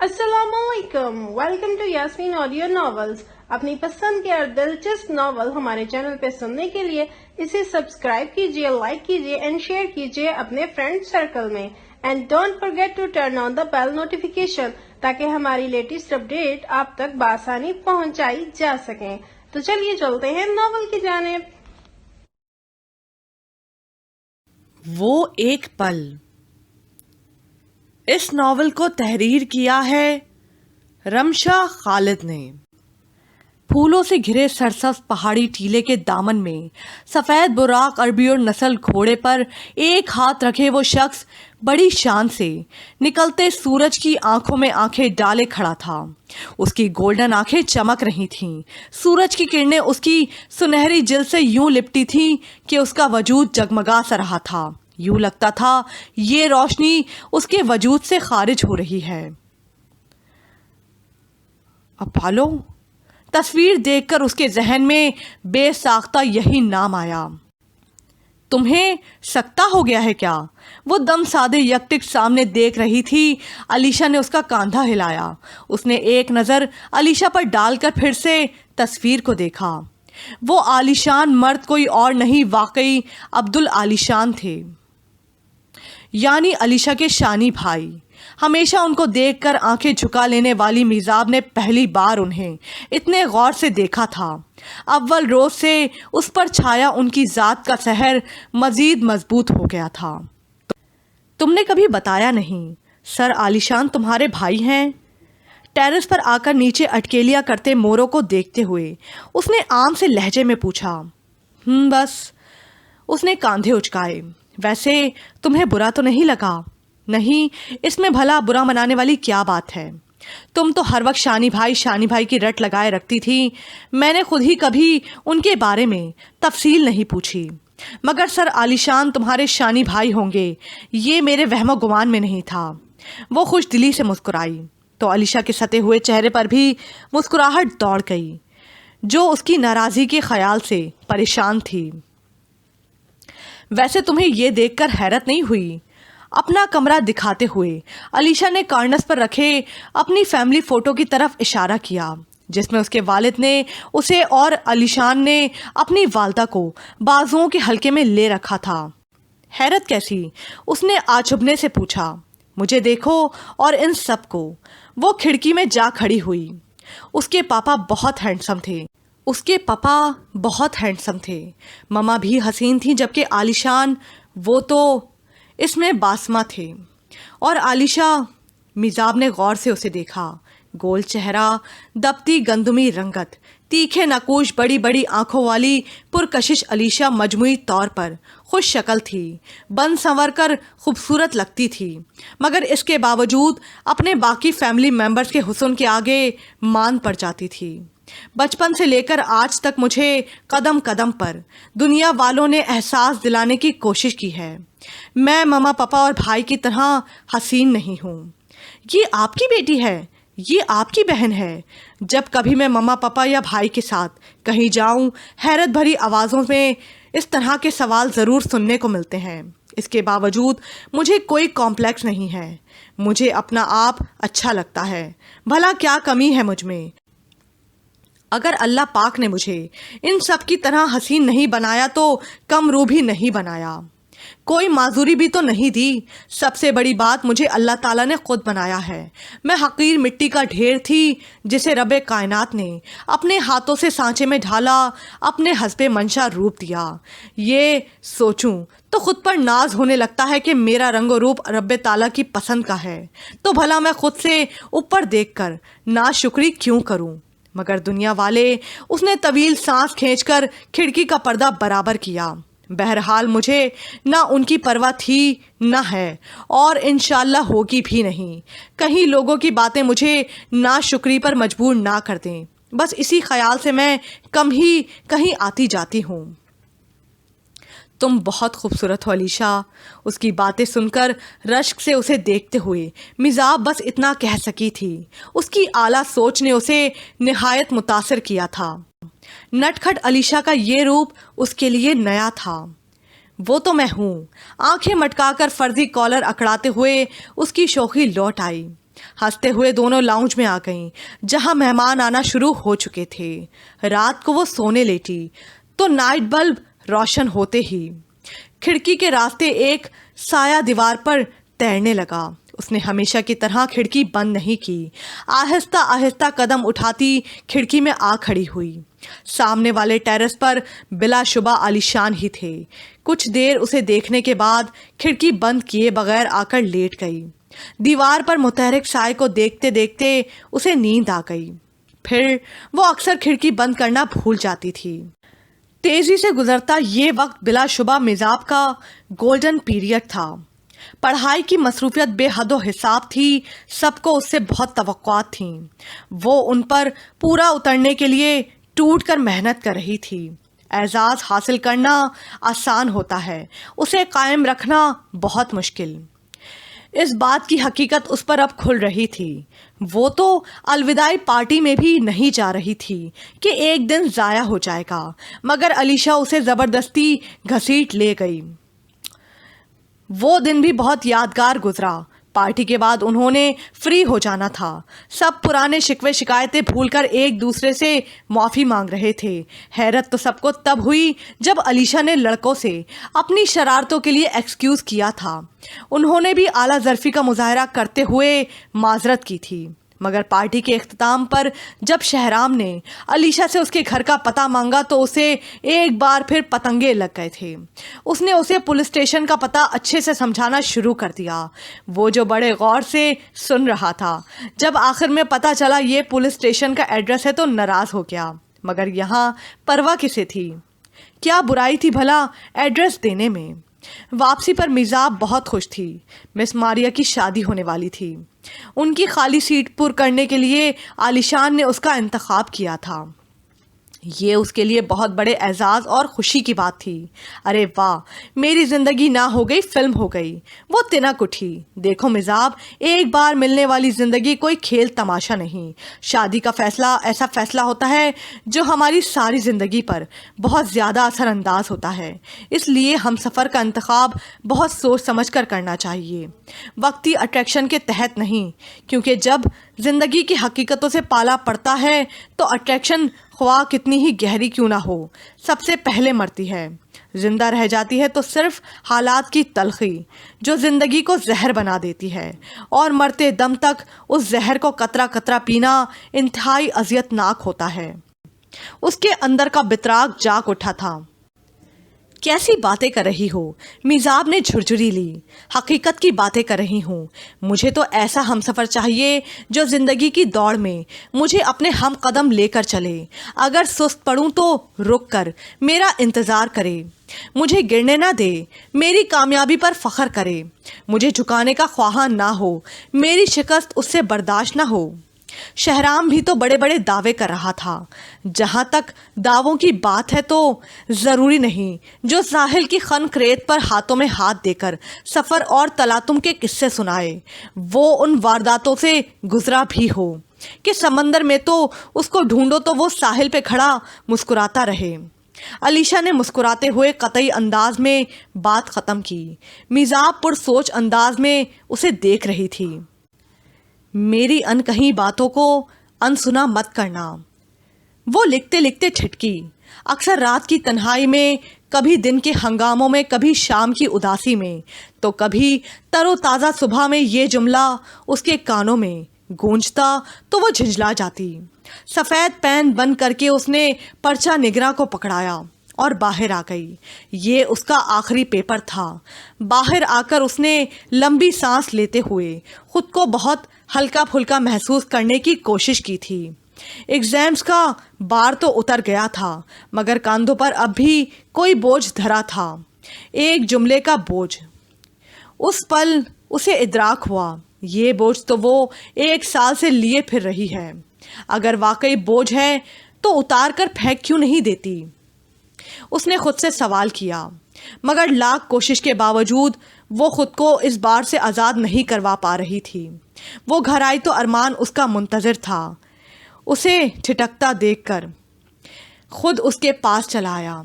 السلام علیکم، welcome to Yasmin audio novels. اپنی پسند کے اور دلچسپ ناول ہمارے چینل پہ سننے کے لیے اسے سبسکرائب کیجیے، لائک کیجیے اینڈ شیئر کیجیے اپنے فرینڈ سرکل میں، and don't forget to turn on the bell notification تاکہ ہماری لیٹسٹ اپڈیٹ آپ تک بآسانی پہنچائی جا سکیں۔ تو چلیے چلتے ہیں ناول کی جانب۔ وہ ایک پل۔ اس ناول کو تحریر کیا ہے رمشا خالد نے۔ پھولوں سے گھرے سرسبز پہاڑی ٹیلے کے دامن میں سفید براق عربی اور نسل گھوڑے پر ایک ہاتھ رکھے وہ شخص بڑی شان سے نکلتے سورج کی آنکھوں میں آنکھیں ڈالے کھڑا تھا۔ اس کی گولڈن آنکھیں چمک رہی تھیں، سورج کی کرنیں اس کی سنہری جلد سے یوں لپٹی تھیں کہ اس کا وجود جگمگا سا رہا تھا، یوں لگتا تھا یہ روشنی اس کے وجود سے خارج ہو رہی ہے۔ اپالو، تصویر دیکھ کر اس کے ذہن میں بے ساختہ یہی نام آیا۔ تمہیں سکتہ ہو گیا ہے کیا؟ وہ دم سادے یکٹک سامنے دیکھ رہی تھی۔ علیشا نے اس کا کاندھا ہلایا۔ اس نے ایک نظر علیشا پر ڈال کر پھر سے تصویر کو دیکھا۔ وہ عالیشان مرد کوئی اور نہیں، واقعی عبدالعالیشان تھے، یعنی علیشا کے شانی بھائی۔ ہمیشہ ان کو دیکھ کر آنکھیں جھکا لینے والی میزاب نے پہلی بار انہیں اتنے غور سے دیکھا تھا۔ اول روز سے اس پر چھایا ان کی ذات کا سحر مزید مضبوط ہو گیا تھا۔ تم نے کبھی بتایا نہیں، سر عالیشان تمہارے بھائی ہیں؟ ٹیرس پر آ کر نیچے اٹکیلیاں کرتے مورو کو دیکھتے ہوئے اس نے عام سے لہجے میں پوچھا۔ بس، اس نے کاندھے اچکائے۔ ویسے تمہیں برا تو نہیں لگا؟ نہیں، اس میں بھلا برا منانے والی کیا بات ہے؟ تم تو ہر وقت شانی بھائی کی رٹ لگائے رکھتی تھی۔ میں نے خود ہی کبھی ان کے بارے میں تفصیل نہیں پوچھی، مگر سر عالیشان تمہارے شانی بھائی ہوں گے یہ میرے وہم و گمان میں نہیں تھا۔ وہ خوش دلی سے مسکرائی تو علیشا کے ستے ہوئے چہرے پر بھی مسکراہٹ دوڑ گئی، جو اس کی ناراضی کے خیال سے پریشان تھی۔ ویسے تمہیں یہ دیکھ کر حیرت نہیں ہوئی؟ اپنا کمرہ دکھاتے ہوئے علیشا نے کارنس پر رکھے اپنی فیملی فوٹو کی طرف اشارہ کیا، جس میں اس کے والد نے اسے اور علیشان نے اپنی والدہ کو بازوؤں کے حلقے میں لے رکھا تھا۔ حیرت کیسی؟ اس نے آچبھنے سے پوچھا۔ مجھے دیکھو اور ان سب کو۔ وہ کھڑکی میں جا کھڑی ہوئی۔ اس کے پاپا بہت ہینڈسم تھے، مما بھی حسین تھی، جبکہ عالیشان وہ تو اس میں باسمہ تھے۔ اور علیشا، میزاب نے غور سے اسے دیکھا۔ گول چہرہ، دبتی گندمی رنگت، تیکھے ناخوش، بڑی بڑی آنکھوں والی پرکشش علیشا مجموعی طور پر خوش شکل تھی، بن سنور کر خوبصورت لگتی تھی، مگر اس کے باوجود اپنے باقی فیملی ممبرز کے حسن کے آگے مان پڑ جاتی تھی۔ بچپن سے لے کر آج تک مجھے قدم قدم پر دنیا والوں نے احساس دلانے کی کوشش کی ہے، میں ماما پاپا اور بھائی کی طرح حسین نہیں ہوں۔ یہ آپ کی بیٹی ہے، یہ آپ کی بہن ہے۔ جب کبھی میں ماما پاپا یا بھائی کے ساتھ کہیں جاؤں، حیرت بھری آوازوں میں اس طرح کے سوال ضرور سننے کو ملتے ہیں۔ اس کے باوجود مجھے کوئی کمپلیکس نہیں ہے، مجھے اپنا آپ اچھا لگتا ہے۔ بھلا کیا کمی ہے مجھ میں؟ اگر اللہ پاک نے مجھے ان سب کی طرح حسین نہیں بنایا تو کم رو بھی نہیں بنایا، کوئی معذوری بھی تو نہیں دی۔ سب سے بڑی بات، مجھے اللہ تعالیٰ نے خود بنایا ہے۔ میں حقیر مٹی کا ڈھیر تھی جسے رب کائنات نے اپنے ہاتھوں سے سانچے میں ڈھالا، اپنے حسب منشا روپ دیا۔ یہ سوچوں تو خود پر ناز ہونے لگتا ہے کہ میرا رنگ و روپ رب تعالیٰ کی پسند کا ہے، تو بھلا میں خود سے اوپر دیکھ کر ناشکری کیوں کروں؟ مگر دنیا والے، اس نے طویل سانس کھینچ کر کھڑکی کا پردہ برابر کیا۔ بہرحال مجھے نہ ان کی پرواہ تھی نہ ہے، اور انشاءاللہ ہوگی بھی نہیں۔ کہیں لوگوں کی باتیں مجھے ناشکری پر مجبور نہ کر دیں، بس اسی خیال سے میں کم ہی کہیں آتی جاتی ہوں۔ تم بہت خوبصورت ہو علیشا۔ اس کی باتیں سن کر رشک سے اسے دیکھتے ہوئے میزاب بس اتنا کہہ سکی تھی۔ اس کی اعلیٰ سوچ نے اسے نہایت متاثر کیا تھا۔ نٹ کھٹ علیشا کا یہ روپ اس کے لیے نیا تھا۔ وہ تو میں ہوں۔ آنکھیں مٹکا کر فرضی کالر اکڑاتے ہوئے اس کی شوخی لوٹ آئی۔ ہنستے ہوئے دونوں لاؤنج میں آ گئیں جہاں مہمان آنا شروع ہو چکے تھے۔ رات کو وہ سونے لیٹی تو نائٹ بلب روشن ہوتے ہی کھڑکی کے راستے ایک سایہ دیوار پر تیرنے لگا۔ اس نے ہمیشہ کی طرح کھڑکی بند نہیں کی، آہستہ آہستہ قدم اٹھاتی کھڑکی میں آ کھڑی ہوئی۔ سامنے والے ٹیرس پر بلا شبہ عالیشان ہی تھے۔ کچھ دیر اسے دیکھنے کے بعد کھڑکی بند کیے بغیر آ کر لیٹ گئی۔ دیوار پر متحرک سائے کو دیکھتے دیکھتے اسے نیند آ گئی۔ پھر وہ اکثر کھڑکی بند کرنا بھول جاتی تھی۔ تیزی سے گزرتا یہ وقت بلا شبہ میزاب کا گولڈن پیریڈ تھا۔ پڑھائی کی مصروفیت بے حد و حساب تھی، سب کو اس سے بہت توقعات تھیں۔ وہ ان پر پورا اترنے کے لیے ٹوٹ کر محنت کر رہی تھی۔ اعزاز حاصل کرنا آسان ہوتا ہے، اسے قائم رکھنا بہت مشکل۔ اس بات کی حقیقت اس پر اب کھل رہی تھی۔ وہ تو الوداعی پارٹی میں بھی نہیں جا رہی تھی کہ ایک دن ضائع ہو جائے گا، مگر علیشا اسے زبردستی گھسیٹ لے گئی۔ وہ دن بھی بہت یادگار گزرا۔ پارٹی کے بعد انہوں نے فری ہو جانا تھا۔ سب پرانے شکوے شکایتیں بھول کر ایک دوسرے سے معافی مانگ رہے تھے۔ حیرت تو سب کو تب ہوئی جب علیشا نے لڑکوں سے اپنی شرارتوں کے لیے ایکسکیوز کیا تھا۔ انہوں نے بھی اعلیٰ ظرفی کا مظاہرہ کرتے ہوئے معذرت کی تھی، مگر پارٹی کے اختتام پر جب شہرام نے علیشا سے اس کے گھر کا پتہ مانگا تو اسے ایک بار پھر پتنگے لگ گئے تھے۔ اس نے اسے پولیس اسٹیشن کا پتہ اچھے سے سمجھانا شروع کر دیا۔ وہ جو بڑے غور سے سن رہا تھا، جب آخر میں پتہ چلا یہ پولیس اسٹیشن کا ایڈریس ہے تو ناراض ہو گیا، مگر یہاں پرواہ کسے تھی؟ کیا برائی تھی بھلا ایڈریس دینے میں؟ واپسی پر میزاب بہت خوش تھی۔ مس ماریا کی شادی ہونے والی تھی۔ ان کی خالی سیٹ پر کرنے کے لیے عالیشان نے اس کا انتخاب کیا تھا۔ یہ اس کے لیے بہت بڑے اعزاز اور خوشی کی بات تھی۔ ارے واہ، میری زندگی نہ ہو گئی فلم ہو گئی۔ وہ تنک اٹھی۔ دیکھو میزاب، ایک بار ملنے والی زندگی کوئی کھیل تماشا نہیں۔ شادی کا فیصلہ ایسا فیصلہ ہوتا ہے جو ہماری ساری زندگی پر بہت زیادہ اثر انداز ہوتا ہے۔ اس لیے ہم سفر کا انتخاب بہت سوچ سمجھ کر کرنا چاہیے، وقتی اٹریکشن کے تحت نہیں، کیونکہ جب زندگی کی حقیقتوں سے پالا پڑتا ہے تو اٹریکشن خواہ کتنی ہی گہری کیوں نہ ہو سب سے پہلے مرتی ہے۔ زندہ رہ جاتی ہے تو صرف حالات کی تلخی جو زندگی کو زہر بنا دیتی ہے، اور مرتے دم تک اس زہر کو قطرہ قطرہ پینا انتہائی اذیت ناک ہوتا ہے۔ اس کے اندر کا بتراگ جاگ اٹھا تھا۔ کیسی باتیں کر رہی ہو؟ میزاب نے جھرجھری لی۔ حقیقت کی باتیں کر رہی ہوں۔ مجھے تو ایسا ہمسفر چاہیے جو زندگی کی دوڑ میں مجھے اپنے ہم قدم لے کر چلے۔ اگر سست پڑوں تو رک کر میرا انتظار کرے، مجھے گرنے نہ دے، میری کامیابی پر فخر کرے، مجھے جھکانے کا خواہاں نہ ہو، میری شکست اس سے برداشت نہ ہو۔ شہرام بھی تو بڑے بڑے دعوے کر رہا تھا۔ جہاں تک دعووں کی بات ہے تو ضروری نہیں جو ساحل کی خنک ریت پر ہاتھوں میں ہاتھ دے کر سفر اور تلاطم کے قصے سنائے، وہ ان وارداتوں سے گزرا بھی ہو کہ سمندر میں تو اس کو ڈھونڈو تو وہ ساحل پہ کھڑا مسکراتا رہے۔ علیشا نے مسکراتے ہوئے قطعی انداز میں بات ختم کی۔ میزاب پر سوچ انداز میں اسے دیکھ رہی تھی۔ میری انکہی باتوں کو انسنا مت کرنا۔ وہ لکھتے لکھتے ٹھٹکی۔ اکثر رات کی تنہائی میں، کبھی دن کے ہنگاموں میں، کبھی شام کی اداسی میں، تو کبھی تر و تازہ صبح میں یہ جملہ اس کے کانوں میں گونجتا تو وہ جھنجلا جاتی۔ سفید پین بند کر کے اس نے پرچہ نگراں کو پکڑایا اور باہر آ گئی۔ یہ اس کا آخری پیپر تھا۔ باہر آ کر اس نے لمبی سانس لیتے ہوئے خود کو بہت ہلکا پھلکا محسوس کرنے کی کوشش کی تھی۔ ایگزامز کا بار تو اتر گیا تھا، مگر کاندھوں پر اب بھی کوئی بوجھ دھرا تھا، ایک جملے کا بوجھ۔ اس پل اسے ادراک ہوا، یہ بوجھ تو وہ 1 سال سے لیے پھر رہی ہے۔ اگر واقعی بوجھ ہے تو اتار کر پھینک کیوں نہیں دیتی؟ اس نے خود سے سوال کیا، مگر لاکھ کوشش کے باوجود وہ خود کو اس بار سے آزاد نہیں کروا پا رہی تھی۔ وہ گھر آئی تو ارمان اس کا منتظر تھا۔ اسے ٹھٹکتا دیکھ کر خود اس کے پاس چلا آیا۔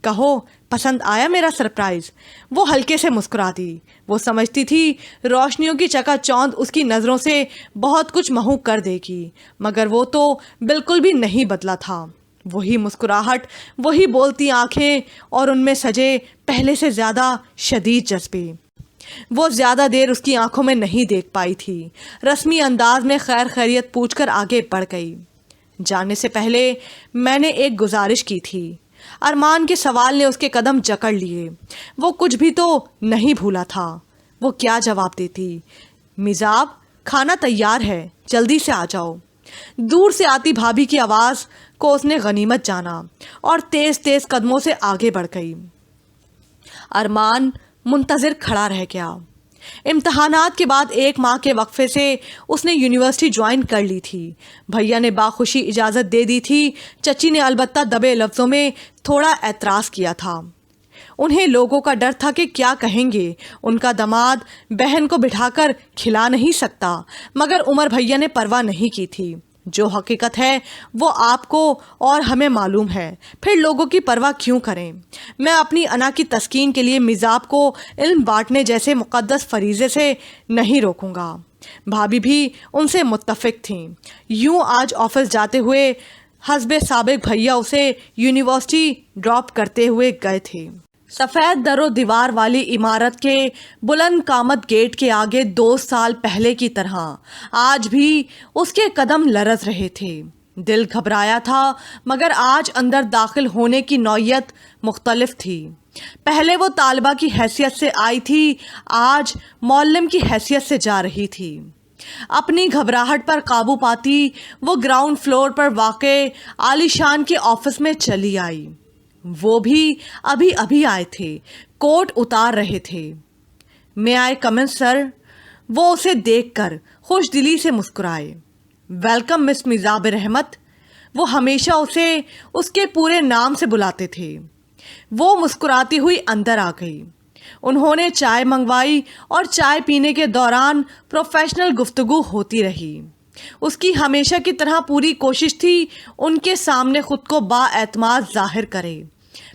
کہو پسند آیا میرا سرپرائز؟ وہ ہلکے سے مسکرا دی۔ وہ سمجھتی تھی روشنیوں کی چکا چوند اس کی نظروں سے بہت کچھ محو کر دے گی، مگر وہ تو بالکل بھی نہیں بدلا تھا۔ وہی مسکراہٹ، وہی بولتی آنکھیں اور ان میں سجے پہلے سے زیادہ شدید جذبے۔ وہ زیادہ دیر اس کی آنکھوں میں نہیں دیکھ پائی تھی۔ رسمی انداز میں خیر خیریت پوچھ کر آگے بڑھ گئی۔ جانے سے پہلے میں نے ایک گزارش کی تھی۔ ارمان کے سوال نے اس کے قدم جکڑ لیے۔ وہ کچھ بھی تو نہیں بھولا تھا۔ وہ کیا جواب دیتی؟ میزاب، کھانا تیار ہے، جلدی سے آ جاؤ۔ دور سے آتی بھابھی کی آواز کو اس نے غنیمت جانا اور تیز تیز قدموں سے آگے بڑھ گئی۔ ارمان منتظر کھڑا رہ گیا۔ امتحانات کے بعد 1 ماہ کے وقفے سے اس نے یونیورسٹی جوائن کر لی تھی۔ بھیا نے باخوشی اجازت دے دی تھی۔ چچی نے البتہ دبے لفظوں میں تھوڑا اعتراض کیا تھا۔ انہیں لوگوں کا ڈر تھا کہ کیا کہیں گے، ان کا داماد بہن کو بٹھا کر کھلا نہیں سکتا، مگر عمر بھیا نے پرواہ نہیں کی تھی۔ جو حقیقت ہے وہ آپ کو اور ہمیں معلوم ہے، پھر لوگوں کی پرواہ کیوں کریں؟ میں اپنی انا کی تسکین کے لیے میزاب کو علم بانٹنے جیسے مقدس فریضے سے نہیں روکوں گا۔ بھابھی بھی ان سے متفق تھیں۔ یوں آج آفس جاتے ہوئے حسب سابق بھیا اسے یونیورسٹی ڈراپ کرتے ہوئے گئے تھے۔ سفید در و دیوار والی عمارت کے بلند قامت گیٹ کے آگے 2 سال پہلے کی طرح آج بھی اس کے قدم لرز رہے تھے۔ دل گھبرایا تھا، مگر آج اندر داخل ہونے کی نوعیت مختلف تھی۔ پہلے وہ طالبہ کی حیثیت سے آئی تھی، آج معلم کی حیثیت سے جا رہی تھی۔ اپنی گھبراہٹ پر قابو پاتی وہ گراؤنڈ فلور پر واقع عالی شان کے آفس میں چلی آئی۔ وہ بھی ابھی آئے تھے، کوٹ اتار رہے تھے۔ میں آئے کمن سر؟ وہ اسے دیکھ کر خوش دلی سے مسکرائے۔ ویلکم مس میزاب رحمت۔ وہ ہمیشہ اسے اس کے پورے نام سے بلاتے تھے۔ وہ مسکراتی ہوئی اندر آ گئی۔ انہوں نے چائے منگوائی اور چائے پینے کے دوران پروفیشنل گفتگو ہوتی رہی۔ اس کی ہمیشہ کی طرح پوری کوشش تھی ان کے سامنے خود کو با اعتماد ظاہر کرے۔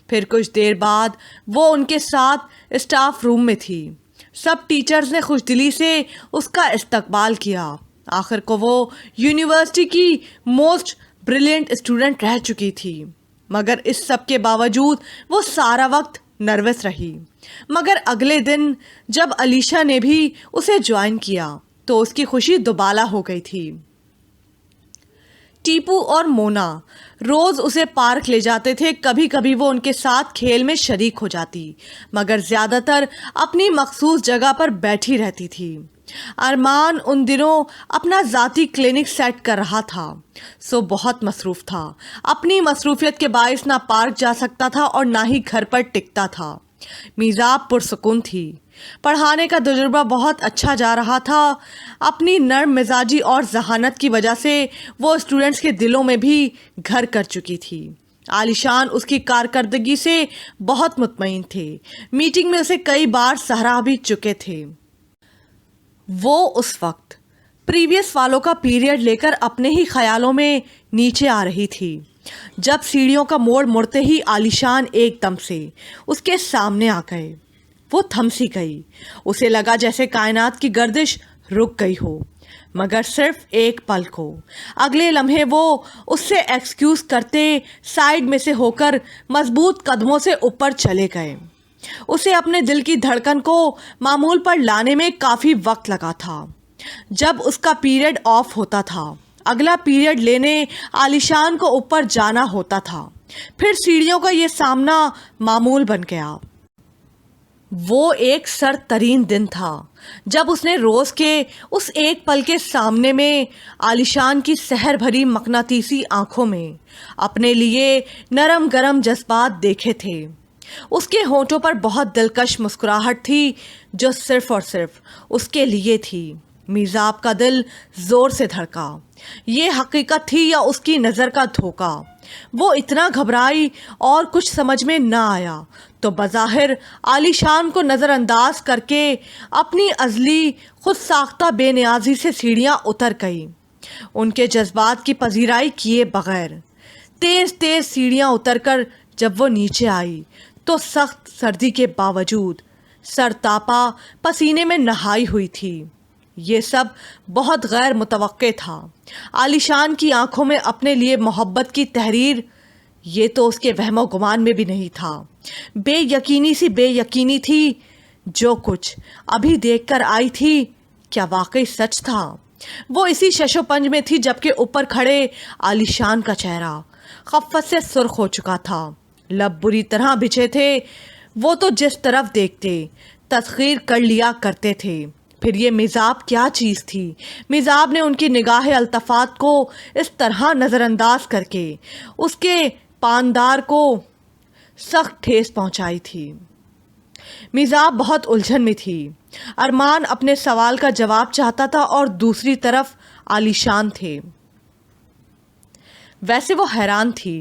پھر کچھ دیر بعد وہ ان کے ساتھ اسٹاف روم میں تھی۔ سب ٹیچرز نے خوش دلی سے اس کا استقبال کیا۔ آخر کو وہ یونیورسٹی کی موسٹ بریلینٹ اسٹوڈنٹ رہ چکی تھی، مگر اس سب کے باوجود وہ سارا وقت نروس رہی۔ مگر اگلے دن جب علیشا نے بھی اسے جوائن کیا تو اس کی خوشی دوبالا ہو گئی تھی۔ ٹیپو اور مونا روز اسے پارک لے جاتے تھے۔ کبھی کبھی وہ ان کے ساتھ کھیل میں شریک ہو جاتی، مگر زیادہ تر اپنی مخصوص جگہ پر بیٹھی رہتی تھی۔ ارمان ان دنوں اپنا ذاتی کلینک سیٹ کر رہا تھا، سو بہت مصروف تھا۔ اپنی مصروفیت کے باعث نہ پارک جا سکتا تھا اور نہ ہی گھر پر ٹکتا تھا۔ میزاب پرسکون تھی۔ پڑھانے کا تجربہ بہت اچھا جا رہا تھا۔ اپنی نرم مزاجی اور ذہانت کی وجہ سے وہ اسٹوڈنٹس کے دلوں میں بھی گھر کر چکی تھی۔ عالی شان اس کی کارکردگی سے بہت مطمئن تھے۔ میٹنگ میں اسے کئی بار سراہ بھی چکے تھے۔ وہ اس وقت پریویس والوں کا پیریڈ لے کر اپنے ہی خیالوں میں نیچے آ رہی تھی جب سیڑھیوں کا موڑ مڑتے ہی عالی شان ایک دم سے اس کے سامنے آ گئے۔ وہ تھم سی گئی۔ اسے لگا جیسے کائنات کی گردش رک گئی ہو، مگر صرف ایک پل کو۔ اگلے لمحے وہ اس سے ایکسکیوز کرتے سائیڈ میں سے ہو کر مضبوط قدموں سے اوپر چلے گئے۔ اسے اپنے دل کی دھڑکن کو معمول پر لانے میں کافی وقت لگا تھا۔ جب اس کا پیریڈ آف ہوتا تھا، اگلا پیریڈ لینے عالی شان کو اوپر جانا ہوتا تھا۔ پھر سیڑھیوں کا یہ سامنا معمول بن گیا۔ وہ ایک سرد ترین دن تھا جب اس نے روز کے اس ایک پل کے سامنے میں عالی شان کی سحر بھری مقناطیسی آنکھوں میں اپنے لیے نرم گرم جذبات دیکھے تھے۔ اس کے ہونٹوں پر بہت دلکش مسکراہٹ تھی جو صرف اور صرف اس کے لیے تھی۔ میزاب کا دل زور سے دھڑکا۔ یہ حقیقت تھی یا اس کی نظر کا دھوکہ؟ وہ اتنا گھبرائی اور کچھ سمجھ میں نہ آیا تو بظاہر عالی شان کو نظر انداز کر کے اپنی ازلی خود ساختہ بے نیازی سے سیڑھیاں اتر گئی، ان کے جذبات کی پذیرائی کیے بغیر۔ تیز تیز سیڑھیاں اتر کر جب وہ نیچے آئی تو سخت سردی کے باوجود سر تاپا پسینے میں نہائی ہوئی تھی۔ یہ سب بہت غیر متوقع تھا۔ عالیشان کی آنکھوں میں اپنے لیے محبت کی تحریر، یہ تو اس کے وہم و گمان میں بھی نہیں تھا۔ بے یقینی سی بے یقینی تھی۔ جو کچھ ابھی دیکھ کر آئی تھی کیا واقعی سچ تھا؟ وہ اسی شش و پنج میں تھی جبکہ اوپر کھڑے عالیشان کا چہرہ خفت سے سرخ ہو چکا تھا، لب بری طرح بچھے تھے۔ وہ تو جس طرف دیکھتے تسخیر کر لیا کرتے تھے۔ پھر یہ میزاب کیا چیز تھی؟ میزاب نے ان کی نگاہ التفات کو اس طرح نظر انداز کر کے اس کے پاندار کو سخت ٹھیس پہنچائی تھی۔ میزاب بہت الجھن میں تھی۔ ارمان اپنے سوال کا جواب چاہتا تھا اور دوسری طرف عالیشان تھے۔ ویسے وہ حیران تھی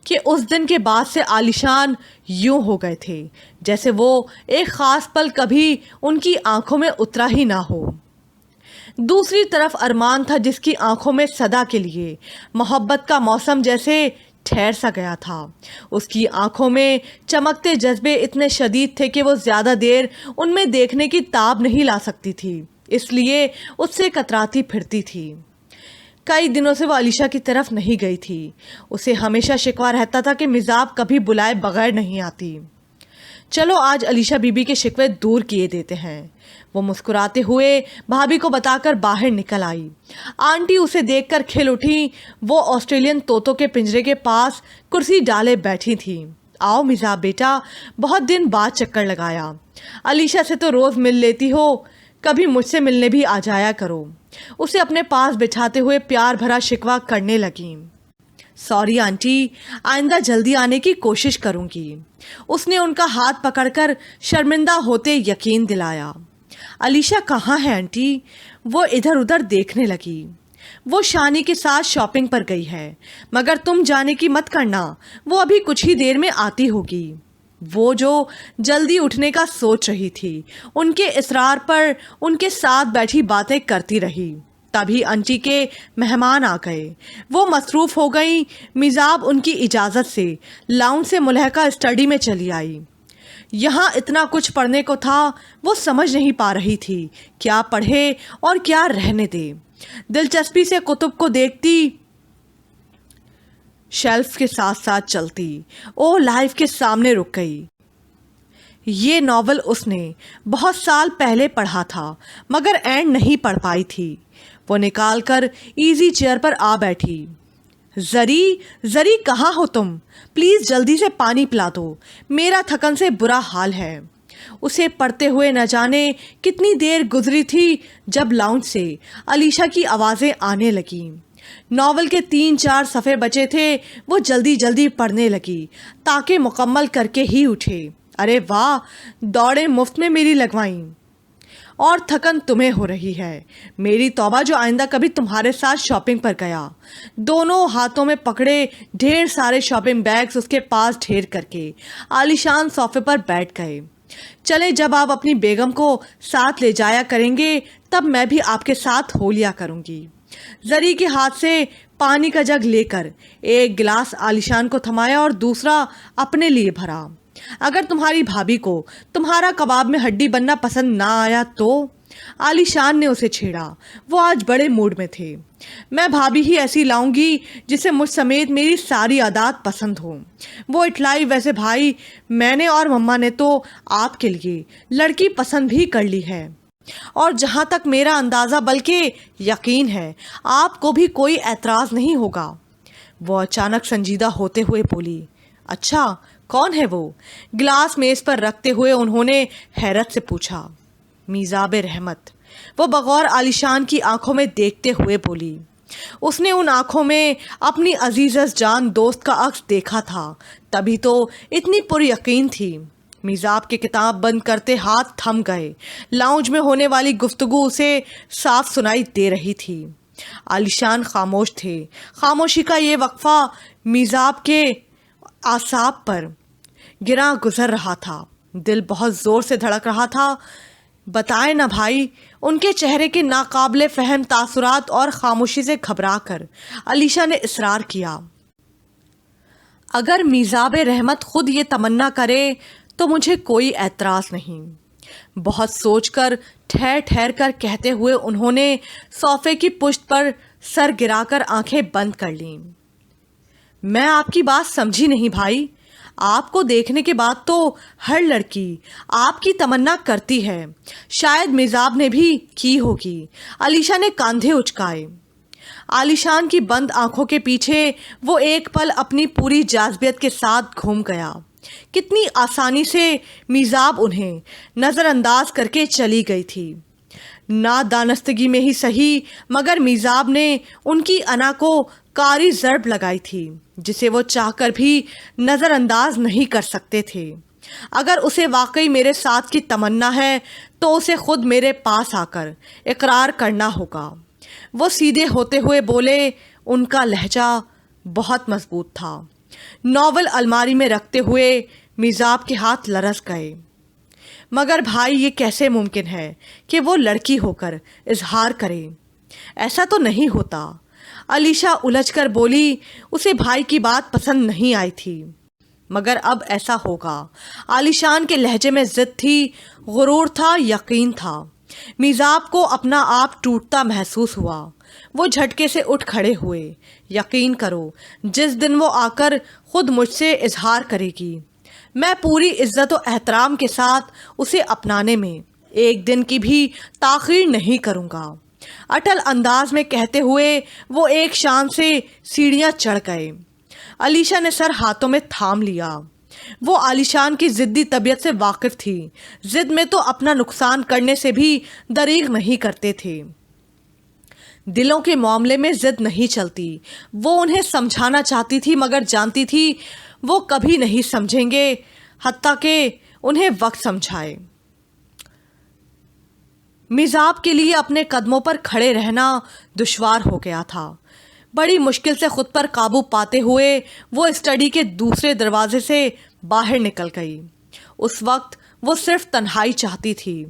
کہ اس دن کے بعد سے عالیشان یوں ہو گئے تھے جیسے وہ ایک خاص پل کبھی ان کی آنکھوں میں اترا ہی نہ ہو۔ دوسری طرف ارمان تھا جس کی آنکھوں میں صدا کے لیے محبت کا موسم جیسے ٹھہر سا گیا تھا۔ اس کی آنکھوں میں چمکتے جذبے اتنے شدید تھے کہ وہ زیادہ دیر ان میں دیکھنے کی تاب نہیں لا سکتی تھی، اس لیے اس سے کتراتی پھرتی تھی۔ کئی دنوں سے وہ علیشا کی طرف نہیں گئی تھی۔ اسے ہمیشہ شکوہ رہتا تھا کہ میزاب کبھی بلائے بغیر نہیں آتی۔ چلو آج علیشا بی بی کے شکوے دور کیے دیتے ہیں۔ وہ مسکراتے ہوئے بھابھی کو بتا کر باہر نکل آئی۔ آنٹی اسے دیکھ کر کھل اٹھی۔ وہ آسٹریلین طوطوں کے پنجرے کے پاس کرسی ڈالے بیٹھی تھی۔ آؤ میزاب بیٹا، بہت دن بعد چکر لگایا۔ علیشا سے تو روز مل لیتی ہو، کبھی مجھ سے ملنے بھی آ جایا کرو۔ اسے اپنے پاس بٹھاتے ہوئے پیار بھرا شکوہ کرنے لگیں۔ سوری آنٹی، آئندہ جلدی آنے کی کوشش کروں گی۔ اس نے ان کا ہاتھ پکڑ کر شرمندہ ہوتے یقین دلایا۔ علیشا کہاں ہے آنٹی؟ وہ ادھر ادھر دیکھنے لگی۔ وہ شانی کے ساتھ شاپنگ پر گئی ہے، مگر تم جانے کی مت کرنا، وہ ابھی کچھ ہی دیر میں آتی ہوگی۔ وہ جو جلدی اٹھنے کا سوچ رہی تھی، ان کے اصرار پر ان کے ساتھ بیٹھی باتیں کرتی رہی۔ تبھی آنٹی کے مہمان آ گئے۔ وہ مصروف ہو گئیں۔ میزاب ان کی اجازت سے لاؤنج سے ملحقہ اسٹڈی میں چلی آئی۔ یہاں اتنا کچھ پڑھنے کو تھا، وہ سمجھ نہیں پا رہی تھی کیا پڑھے اور کیا رہنے دے۔ دلچسپی سے کتب کو دیکھتی، شیلف کے ساتھ ساتھ چلتی۔ او لائف کے سامنے رک گئی۔ یہ ناول اس نے بہت سال پہلے پڑھا تھا مگر اینڈ نہیں پڑھ پائی تھی۔ وہ نکال کر ایزی چیئر پر آ بیٹھی۔ زری کہاں ہو تم؟ پلیز جلدی سے پانی پلا دو، میرا تھکن سے برا حال ہے۔ اسے پڑھتے ہوئے نہ جانے کتنی دیر گزری تھی جب لاؤنج سے علیشا کی آوازیں آنے لگیں۔ ناول کے 3-4 صفحے بچے تھے۔ وہ جلدی جلدی پڑھنے لگی تاکہ مکمل کر کے ہی اٹھے۔ ارے واہ، دوڑیں مفت میں میری لگوائیں، اور تھکن تمہیں ہو رہی ہے۔ میری توبہ، جو آئندہ کبھی تمہارے ساتھ شاپنگ پر گیا۔ دونوں ہاتھوں میں پکڑے ڈھیر سارے شاپنگ بیگز اس کے پاس ڈھیر کر کے عالیشان صوفے پر بیٹھ گئے۔ چلے، جب آپ اپنی بیگم کو ساتھ لے جایا کریں گے تب میں بھی آپ کے ساتھ ہو لیا کروں گی۔ زری کے ہاتھ سے پانی کا جگ لے کر ایک گلاس عالیشان کو تھمایا اور دوسرا اپنے لیے بھرا۔ اگر تمہاری بھابھی کو تمہارا کباب میں ہڈی بننا پسند نہ آیا تو؟ عالیشان نے اسے چھیڑا۔ وہ آج بڑے موڈ میں تھے۔ میں بھابھی ہی ایسی لاؤں گی جسے مجھ سمیت میری ساری عادات پسند ہوں۔ وہ اٹھلائی۔ ویسے بھائی، میں نے اور مما نے تو آپ کے لیے لڑکی پسند بھی کر لی ہے، اور جہاں تک میرا اندازہ بلکہ یقین ہے آپ کو بھی کوئی اعتراض نہیں ہوگا۔ وہ اچانک سنجیدہ ہوتے ہوئے بولی، اچھا کون ہے وہ؟ گلاس میز پر رکھتے ہوئے انہوں نے حیرت سے پوچھا۔ میزاب رحمت، وہ بغور عالیشان کی آنکھوں میں دیکھتے ہوئے بولی۔ اس نے ان آنکھوں میں اپنی عزیز جان دوست کا عکس دیکھا تھا، تبھی تو اتنی پر یقین تھی۔ میزاب کے کتاب بند کرتے ہاتھ تھم گئے۔ لاؤنج میں ہونے والی گفتگو اسے صاف سنائی دے رہی تھی۔ عالیشان خاموش تھے۔ خاموشی کا یہ وقفہ میزاب کے اعصاب پر گراں گزر رہا تھا۔ دل بہت زور سے دھڑک رہا تھا۔ بتائے نا بھائی۔ ان کے چہرے کے ناقابل فہم تاثرات اور خاموشی سے گھبرا کر علیشا نے اصرار کیا۔ اگر میزاب رحمت خود یہ تمنا کرے تو مجھے کوئی اعتراض نہیں۔ بہت سوچ کر ٹھہر ٹھہر کر کہتے ہوئے انہوں نے صوفے کی پشت پر سر گرا کر آنکھیں بند کر لیں۔ میں آپ کی بات سمجھی نہیں بھائی۔ آپ کو دیکھنے کے بعد تو ہر لڑکی آپ کی تمنا کرتی ہے، شاید میزاب نے بھی کی ہوگی۔ علیشا نے کاندھے اچکائے۔ عالیشان کی بند آنکھوں کے پیچھے وہ ایک پل اپنی پوری جاذبیت کے ساتھ گھوم گیا۔ کتنی آسانی سے میزاب انہیں نظر انداز کر کے چلی گئی تھی۔ نادانستگی میں ہی صحیح، مگر میزاب نے ان کی انا کو کاری ضرب لگائی تھی جسے وہ چاہ کر بھی نظر انداز نہیں کر سکتے تھے۔ اگر اسے واقعی میرے ساتھ کی تمنا ہے تو اسے خود میرے پاس آ کر اقرار کرنا ہوگا۔ وہ سیدھے ہوتے ہوئے بولے۔ ان کا لہجہ بہت مضبوط تھا۔ ناول الماری میں رکھتے ہوئے میزاب کے ہاتھ لرز گئے۔ مگر بھائی یہ کیسے ممکن ہے کہ وہ لڑکی ہو کر اظہار کرے؟ ایسا تو نہیں ہوتا۔ علیشا الجھ کر بولی۔ اسے بھائی کی بات پسند نہیں آئی تھی، مگر اب ایسا ہوگا۔ عالیشان کے لہجے میں ضد تھی، غرور تھا، یقین تھا۔ میزاب کو اپنا آپ ٹوٹتا محسوس ہوا۔ وہ جھٹکے سے اٹھ کھڑے ہوئے۔ یقین کرو، جس دن وہ آ کر خود مجھ سے اظہار کرے گی، میں پوری عزت و احترام کے ساتھ اسے اپنانے میں ایک دن کی بھی تاخیر نہیں کروں گا۔ اٹل انداز میں کہتے ہوئے وہ ایک شان سے سیڑھیاں چڑھ گئے۔ علیشا نے سر ہاتھوں میں تھام لیا۔ وہ عالیشان کی ضدی طبیعت سے واقف تھی۔ ضد میں تو اپنا نقصان کرنے سے بھی دریغ نہیں کرتے تھے۔ دلوں کے معاملے میں ضد نہیں چلتی۔ وہ انہیں سمجھانا چاہتی تھی مگر جانتی تھی وہ کبھی نہیں سمجھیں گے حتیٰ کہ انہیں وقت سمجھائے۔ میزاب کے لیے اپنے قدموں پر کھڑے رہنا دشوار ہو گیا تھا۔ بڑی مشکل سے خود پر قابو پاتے ہوئے وہ اسٹڈی کے دوسرے دروازے سے باہر نکل گئی۔ اس وقت وہ صرف تنہائی چاہتی تھی۔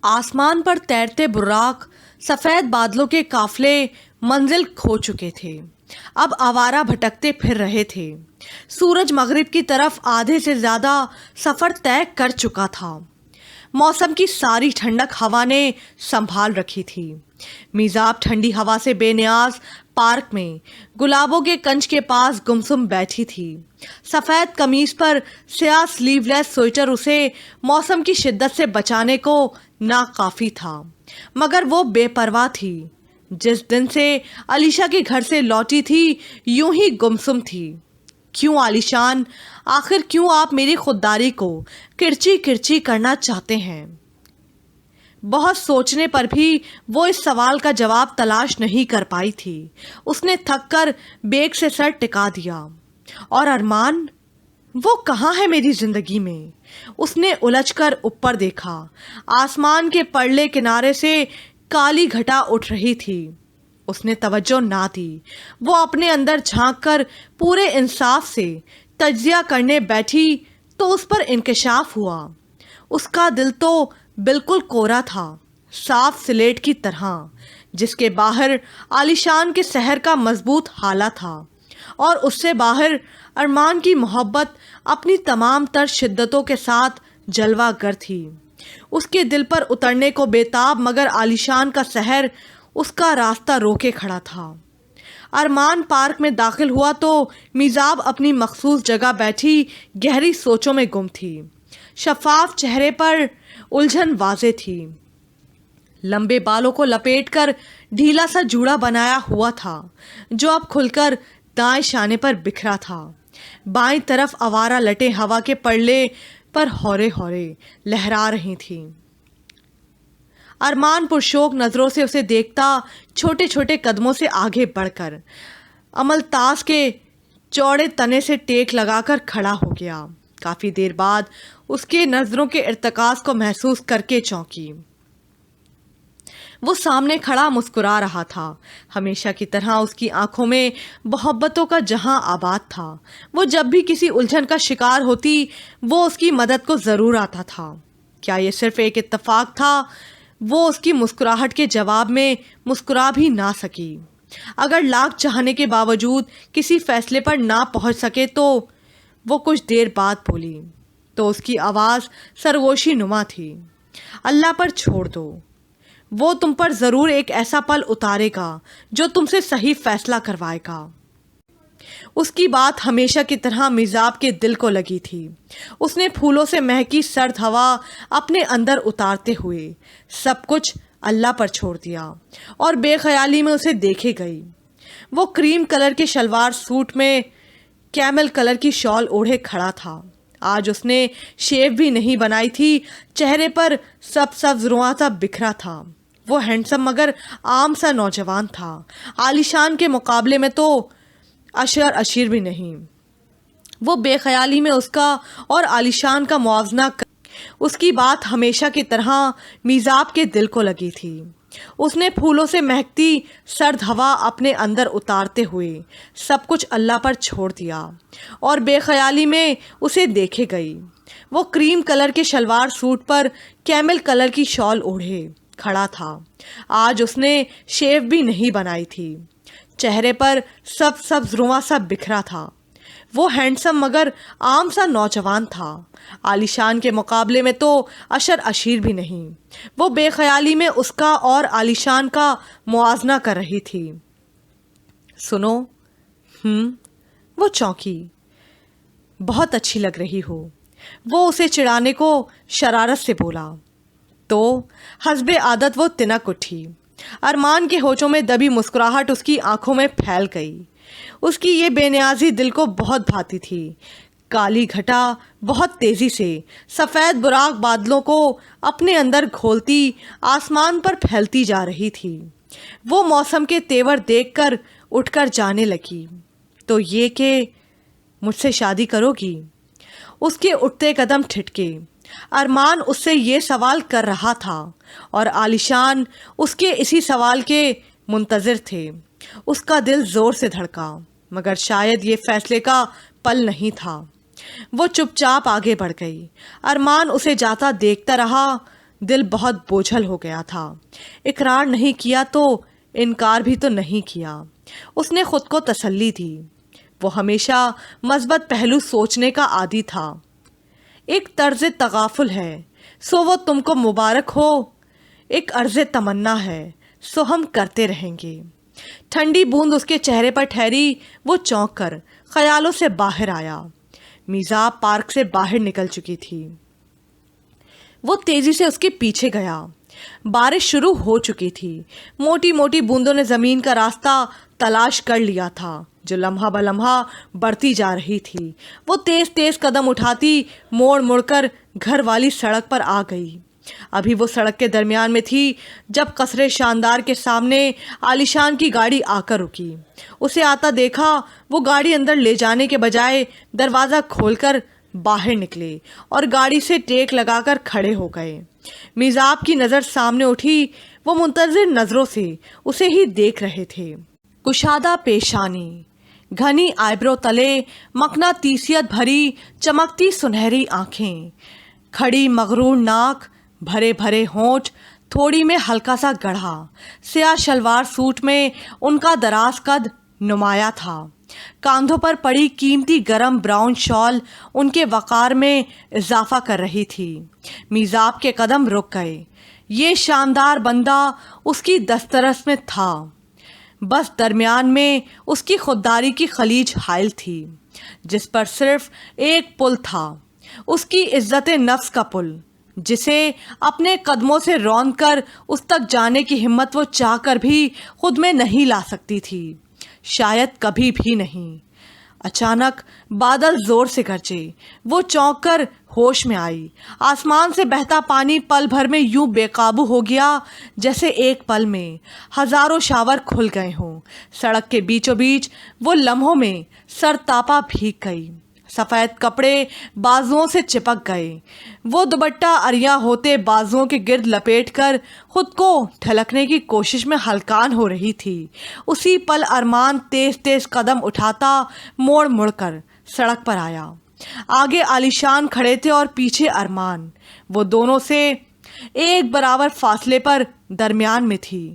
آسمان پر تیرتے براق سفید بادلوں کے قافلے منزل کھو چکے تھے، اب آوارہ بھٹکتے پھر رہے تھے۔ سورج مغرب کی طرف آدھے سے زیادہ سفر طے کر چکا تھا۔ موسم کی ساری ٹھنڈک ہوا نے سنبھال رکھی تھی۔ میزاب ٹھنڈی ہوا سے بے نیاز پارک میں گلابوں کے کنج کے پاس گمسم بیٹھی تھی۔ سفید قمیص پر سیاہ سلیو لیس سویٹر اسے موسم کی شدت سے بچانے کو ناکافی تھا، مگر وہ بے پرواہ تھی۔ جس دن سے علیشا کے گھر سے لوٹی تھی یوں ہی گمسم تھی۔ کیوں عالیشان؟ آخر کیوں آپ میری خودداری کو کرچی کرچی کرنا چاہتے ہیں؟ بہت سوچنے پر بھی وہ اس سوال کا جواب تلاش نہیں کر پائی تھی۔ اس نے تھک کر بیگ سے سر ٹکا دیا۔ اور ارمان؟ وہ کہاں ہے میری زندگی میں؟ اس نے الجھ کر اوپر دیکھا۔ آسمان کے پرلے کنارے سے کالی گھٹا اٹھ رہی تھی۔ اس نے توجہ نہ دی۔ وہ اپنے اندر جھانک کر پورے انصاف سے تجزیہ کرنے بیٹھی تو اس پر انکشاف ہوا۔ اس کا دل تو بالکل کورا تھا، صاف سلیٹ کی طرح، جس کے باہر عالیشان کے سحر کا مضبوط حالہ تھا، اور اس سے باہر ارمان کی محبت اپنی تمام تر شدتوں کے ساتھ جلوہ گر تھی۔ اس کے دل پر اترنے کو بےتاب مگر عالیشان کا سحر اس کا راستہ روکے کھڑا تھا۔ ارمان پارک میں داخل ہوا تو میزاب اپنی مخصوص جگہ بیٹھی گہری سوچوں میں گم تھی۔ شفاف چہرے پر الجھن واضح تھی۔ لمبے بالوں کو لپیٹ کر ڈھیلا سا جوڑا بنایا ہوا تھا جو اب کھل کر دائیں شانے پر بکھرا تھا۔ بائیں طرف آوارہ لٹیں ہوا کے پرلے پر ہورے ہورے لہرا رہی تھیں۔ ارمان پرشوق نظروں سے اسے دیکھتا چھوٹے چھوٹے قدموں سے آگے بڑھ کر عملتاز کے چوڑے تنے سے ٹیک لگا کر کھڑا ہو گیا۔ کافی دیر بعد اس کے نظروں کے ارتکاز کو محسوس کر کے چونکی۔ وہ سامنے کھڑا مسکرا رہا تھا۔ ہمیشہ کی طرح اس کی آنکھوں میں محبتوں کا جہاں آباد تھا۔ وہ جب بھی کسی الجھن کا شکار ہوتی وہ اس کی مدد کو ضرور آتا تھا۔ کیا یہ صرف ایک اتفاق تھا؟ وہ اس کی مسکراہٹ کے جواب میں مسکرا بھی نہ سکی۔ اگر لاکھ چاہنے کے باوجود کسی فیصلے پر نہ پہنچ سکے تو وہ کچھ دیر بعد بولی تو اس کی آواز سرگوشی نما تھی، اللہ پر چھوڑ دو، وہ تم پر ضرور ایک ایسا پل اتارے گا جو تم سے صحیح فیصلہ کروائے گا۔ اس کی بات ہمیشہ کی طرح میزاب کے دل کو لگی تھی۔ اس نے پھولوں سے مہکی سرد ہوا اپنے اندر اتارتے ہوئے سب کچھ اللہ پر چھوڑ دیا اور بے خیالی میں اسے دیکھے گئی۔ وہ کریم کلر کے شلوار سوٹ میں کیمل کلر کی شال اوڑھے کھڑا تھا۔ آج اس نے شیو بھی نہیں بنائی تھی، چہرے پر سبز رواں سا بکھرا تھا۔ وہ ہینڈسم مگر عام سا نوجوان تھا، عالیشان کے مقابلے میں تو اشیر بھی نہیں۔ وہ بے خیالی میں اس کا اور عالیشان کا موازنہ اس کی بات ہمیشہ کی طرح میزاب کے دل کو لگی تھی۔ اس نے پھولوں سے مہکتی سرد ہوا اپنے اندر اتارتے ہوئے سب کچھ اللہ پر چھوڑ دیا اور بے خیالی میں اسے دیکھے گئی۔ وہ کریم کلر کے شلوار سوٹ پر کیمل کلر کی شال اوڑھے کھڑا تھا۔ آج اس نے شیو بھی نہیں بنائی تھی، چہرے پر سبز رواں سا بکھرا تھا۔ وہ ہینڈسم مگر عام سا نوجوان تھا، عالیشان کے مقابلے میں تو اشیر بھی نہیں۔ وہ بے خیالی میں اس کا اور عالیشان کا موازنہ کر رہی تھی۔ سنو، وہ چونکی، بہت اچھی لگ رہی ہو، وہ اسے چڑھانے کو شرارت سے بولا تو حسب عادت وہ تنک اٹھی۔ ارمان کے ہوٹوں میں دبی مسکراہٹ اس کی آنکھوں میں پھیل گئی۔ اس کی یہ بے نیازی دل کو بہت بھاتی تھی۔ کالی گھٹا بہت تیزی سے سفید براق بادلوں کو اپنے اندر گھولتی آسمان پر پھیلتی جا رہی تھی۔ وہ موسم کے تیور دیکھ کر اٹھ کر جانے لگی۔ تو یہ کہ مجھ سے شادی کرو گی؟ اس کے اٹھتے قدم ٹھٹکے۔ ارمان اس سے یہ سوال کر رہا تھا اور عالیشان اس کے اسی سوال کے منتظر تھے۔ اس کا دل زور سے دھڑکا، مگر شاید یہ فیصلے کا پل نہیں تھا۔ وہ چپ چاپ آگے بڑھ گئی۔ ارمان اسے جاتا دیکھتا رہا، دل بہت بوجھل ہو گیا تھا۔ اقرار نہیں کیا تو انکار بھی تو نہیں کیا، اس نے خود کو تسلی دی۔ وہ ہمیشہ مثبت پہلو سوچنے کا عادی تھا۔ ایک طرز تغافل ہے سو وہ تم کو مبارک ہو، ایک عرض تمنا ہے سو ہم کرتے رہیں گے۔ ٹھنڈی بوند اس کے چہرے پر ٹھہری۔ وہ چونک کر خیالوں سے باہر آیا۔ میزاب پارک سے باہر نکل چکی تھی۔ وہ تیزی سے اس کے پیچھے گیا۔ بارش شروع ہو چکی تھی۔ موٹی موٹی بوندوں نے زمین کا راستہ تلاش کر لیا تھا جو لمحہ بلمحہ بڑھتی جا رہی تھی۔ وہ تیز تیز قدم اٹھاتی موڑ مڑ کر گھر والی سڑک پر آ گئی۔ ابھی وہ سڑک کے درمیان میں تھی جب قصر شاندار کے سامنے عالیشان کی گاڑی آ کر رکی۔ اسے آتا دیکھا، وہ گاڑی اندر لے جانے کے بجائے دروازہ کھول کر باہر نکلے اور گاڑی سے ٹیک لگا کر کھڑے ہو گئے۔ میزاب کی نظر سامنے اٹھی۔ وہ منتظر نظروں سے اسے ہی دیکھ رہے تھے۔ کشادہ پیشانی، گھنی آئیبرو تلے مقناطیسیت بھری چمکتی سنہری آنکھیں، کھڑی مغرور ناک، بھرے بھرے ہونٹ، تھوڑی میں ہلکا سا گڑھا۔ سیاہ شلوار سوٹ میں ان کا دراز قد نمایاں تھا۔ کاندھوں پر پڑی قیمتی گرم براؤن شال ان کے وقار میں اضافہ کر رہی تھی۔ میزاب کے قدم رک گئے۔ یہ شاندار بندہ اس کی دسترس میں تھا، بس درمیان میں اس کی خودداری کی خلیج حائل تھی جس پر صرف ایک پل تھا، اس کی عزت نفس کا پل، جسے اپنے قدموں سے روند کر اس تک جانے کی ہمت وہ چاہ کر بھی خود میں نہیں لا سکتی تھی، شاید کبھی بھی نہیں۔ اچانک بادل زور سے گرجے۔ وہ چونک کر ہوش میں آئی۔ آسمان سے بہتا پانی پل بھر میں یوں بے قابو ہو گیا جیسے ایک پل میں ہزاروں شاور کھل گئے ہوں۔ سڑک کے بیچوں بیچ وہ لمحوں میں سر تاپا بھیگ گئی۔ سفید کپڑے بازوؤں سے چپک گئے۔ وہ دوپٹہ عریاں ہوتے بازوؤں کے گرد لپیٹ کر خود کو ڈھلکنے کی کوشش میں ہلکان ہو رہی تھی۔ اسی پل ارمان تیز تیز قدم اٹھاتا موڑ مڑ کر سڑک پر آیا۔ آگے عالیشان کھڑے تھے اور پیچھے ارمان۔ وہ دونوں سے ایک برابر فاصلے پر درمیان میں تھی۔